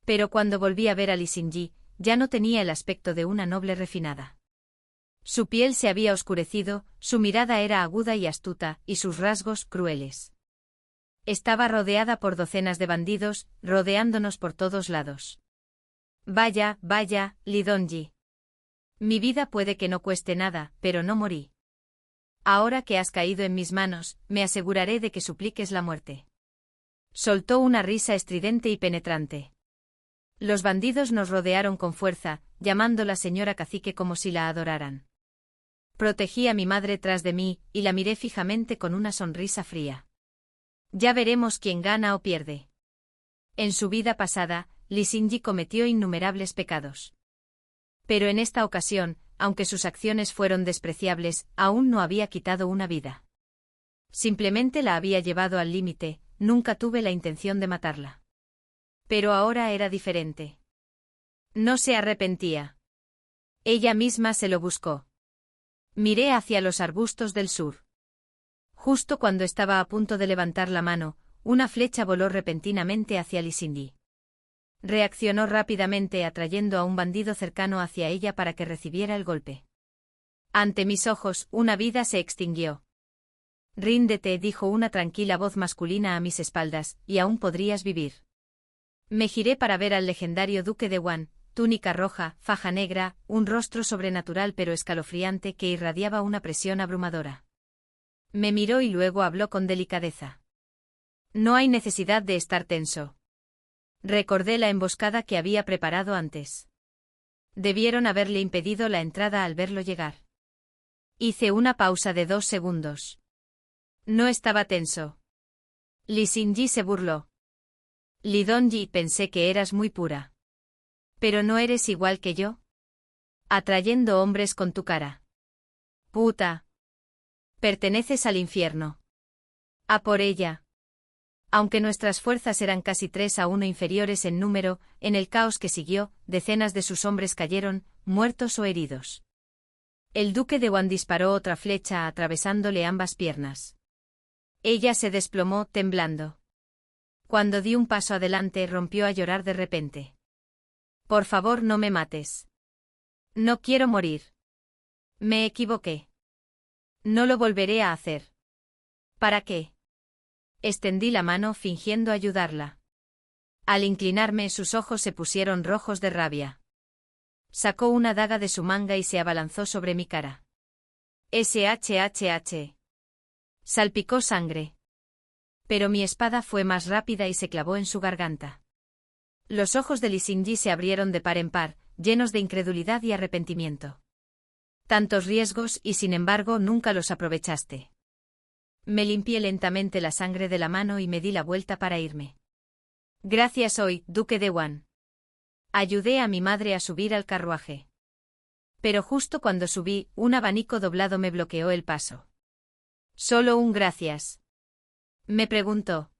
Pero cuando volví a ver a Li Xingyi, ya no tenía el aspecto de una noble refinada. Su piel se había oscurecido, su mirada era aguda y astuta, y sus rasgos crueles. Estaba rodeada por docenas de bandidos, rodeándonos por todos lados. Vaya, vaya, Li Dongyi. Mi vida puede que no cueste nada, pero no morí. Ahora que has caído en mis manos, me aseguraré de que supliques la muerte. Soltó una risa estridente y penetrante. Los bandidos nos rodearon con fuerza, llamándola señora cacique como si la adoraran. Protegí a mi madre tras de mí, y la miré fijamente con una sonrisa fría. Ya veremos quién gana o pierde. En su vida pasada, Li Xingyi cometió innumerables pecados. Pero en esta ocasión, aunque sus acciones fueron despreciables, aún no había quitado una vida. Simplemente la había llevado al límite, nunca tuve la intención de matarla. Pero ahora era diferente. No se arrepentía. Ella misma se lo buscó. Miré hacia los arbustos del sur. Justo cuando estaba a punto de levantar la mano, una flecha voló repentinamente hacia Li Xingyi. Reaccionó rápidamente atrayendo a un bandido cercano hacia ella para que recibiera el golpe. Ante mis ojos, una vida se extinguió. Ríndete, dijo una tranquila voz masculina a mis espaldas, y aún podrías vivir. Me giré para ver al legendario duque de Wan, túnica roja, faja negra, un rostro sobrenatural pero escalofriante que irradiaba una presión abrumadora. Me miró y luego habló con delicadeza. No hay necesidad de estar tenso. Recordé la emboscada que había preparado antes. Debieron haberle impedido la entrada al verlo llegar. Hice una pausa de 2 segundos. No estaba tenso. Li Xingyi se burló. Li Dongyi, pensé que eras muy pura. Pero no eres igual que yo. Atrayendo hombres con tu cara. Puta. Perteneces al infierno. A por ella. Aunque nuestras fuerzas eran casi 3-1 inferiores en número, en el caos que siguió, decenas de sus hombres cayeron, muertos o heridos. El duque de Wan disparó otra flecha atravesándole ambas piernas. Ella se desplomó, temblando. Cuando di un paso adelante, rompió a llorar de repente. Por favor, no me mates. No quiero morir. Me equivoqué. No lo volveré a hacer. ¿Para qué? Extendí la mano fingiendo ayudarla. Al inclinarme, sus ojos se pusieron rojos de rabia. Sacó una daga de su manga y se abalanzó sobre mi cara. SHHH. Salpicó sangre. Pero mi espada fue más rápida y se clavó en su garganta. Los ojos de Li Xingyi se abrieron de par en par, llenos de incredulidad y arrepentimiento. Tantos riesgos y sin embargo nunca los aprovechaste. Me limpié lentamente la sangre de la mano y me di la vuelta para irme. Gracias hoy, duque de Wan. Ayudé a mi madre a subir al carruaje. Pero justo cuando subí, un abanico doblado me bloqueó el paso. Solo un gracias. Me preguntó.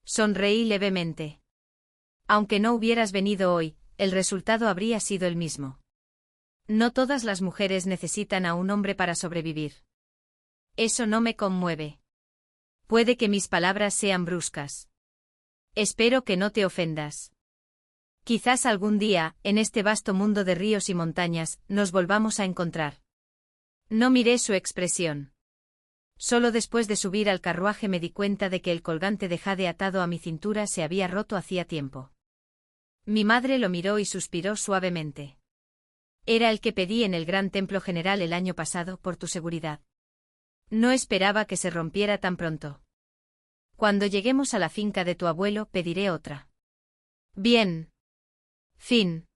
Sonreí levemente. Aunque no hubieras venido hoy, el resultado habría sido el mismo. No todas las mujeres necesitan a un hombre para sobrevivir. Eso no me conmueve. Puede que mis palabras sean bruscas. Espero que no te ofendas. Quizás algún día, en este vasto mundo de ríos y montañas, nos volvamos a encontrar. No miré su expresión. Solo después de subir al carruaje me di cuenta de que el colgante de jade atado a mi cintura se había roto hacía tiempo. Mi madre lo miró y suspiró suavemente. Era el que pedí en el Gran Templo General el año pasado por tu seguridad. No esperaba que se rompiera tan pronto. Cuando lleguemos a la finca de tu abuelo pediré otra. Bien. Fin.